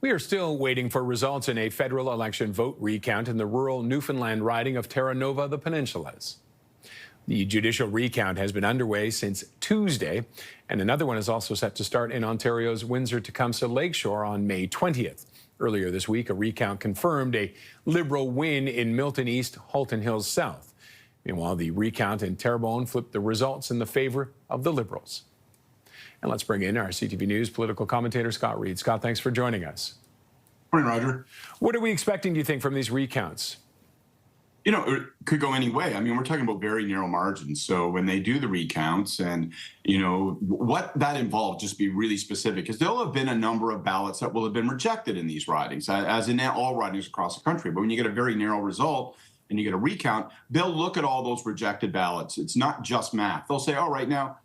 We are still waiting for results in a federal election vote recount in the rural Newfoundland riding of Terra Nova, the Peninsulas. The judicial recount has been underway since Tuesday, and another one is also set to start in Ontario's Windsor-Tecumseh Lakeshore on May 20th. Earlier this week, a recount confirmed a Liberal win in Milton East, Halton Hills South. Meanwhile, the recount in Terrebonne flipped the results in the favor of the Liberals. And let's bring in our CTV News political commentator, Scott Reid. Scott, thanks for joining us. Morning, Roger. What are we expecting, do you think, from these recounts? You know, it could go any way. I mean, we're talking about very narrow margins. So when they do the recounts and, you know, what that involved, just be really specific, because there'll have been a number of ballots that will have been rejected in these ridings, as in all ridings across the country. But when you get a very narrow result and you get a recount, they'll look at all those rejected ballots. It's not just math. They'll say, all right, now,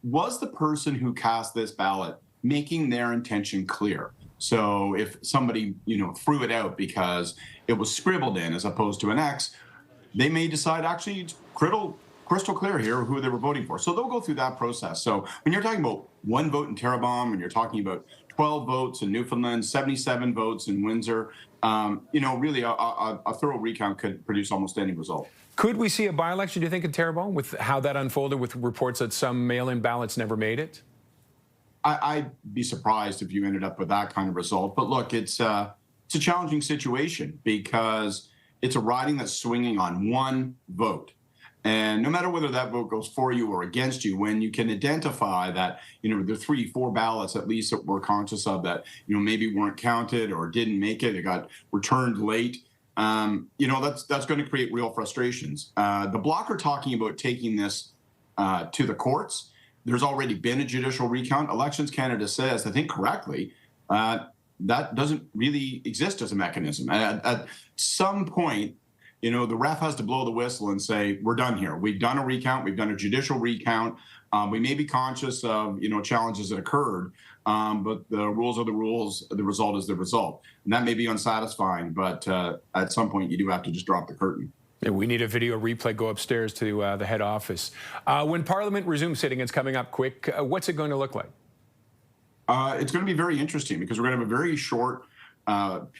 was the person who cast this ballot making their intention clear? So if somebody, you know, threw it out because it was scribbled in as opposed to an X, they may decide actually it's crystal clear here who they were voting for. So they'll go through that process. So when you're talking about one vote in Terrebonne, when you're talking about 12 votes in Newfoundland, 77 votes in Windsor, you know, really a thorough recount could produce almost any result. Could we see a by-election, do you think, in Terrebonne, with how that unfolded, with reports that some mail-in ballots never made it? I'd be surprised if you ended up with that kind of result. But look, it's a challenging situation because it's a riding that's swinging on one vote. And no matter whether that vote goes for you or against you, when you can identify that, you know, the 3-4 ballots at least that we're conscious of that, you know, maybe weren't counted or didn't make it, it got returned late, you know, that's going to create real frustrations. The Bloc are talking about taking this to the courts. There's already been a judicial recount. Elections Canada says, I think correctly, that doesn't really exist as a mechanism. At some point, you know, the ref has to blow the whistle and say, we're done here. We've done a recount. We've done a judicial recount. We may be conscious of, you know, challenges that occurred, but the rules are the rules. The result is the result. And that may be unsatisfying, but at some point, you do have to just drop the curtain. Yeah, we need a video replay. Go upstairs to the head office. When Parliament resumes sitting, it's coming up quick. What's it going to look like? It's going to be very interesting because we're going to have a very short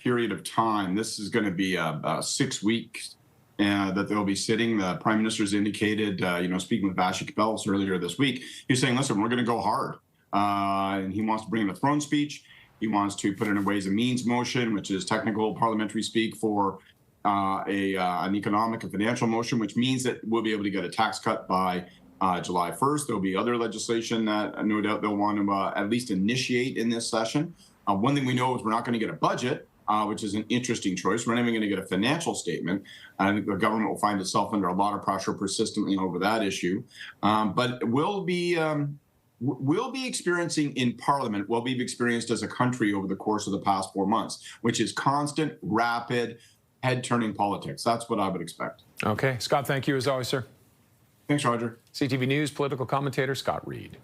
period of time. This is going to be 6 weeks that they'll be sitting. The Prime Minister's indicated, you know, speaking with Vashi Kapelus earlier this week, he's saying, listen, we're going to go hard. And he wants to bring in a throne speech. He wants to put in a Ways and Means motion, which is technical parliamentary speak for an economic and financial motion, which means that we'll be able to get a tax cut by July 1st. There'll be other legislation that no doubt they'll want to at least initiate in this session. One thing we know is we're not going to get a budget, which is an interesting choice. We're not even going to get a financial statement. I think the government will find itself under a lot of pressure persistently over that issue. But we'll be experiencing in Parliament what we've experienced as a country over the course of the past 4 months, which is constant, rapid, head-turning politics. That's what I would expect. Okay. Scott, thank you as always, sir. Thanks, Roger. CTV News political commentator Scott Reid.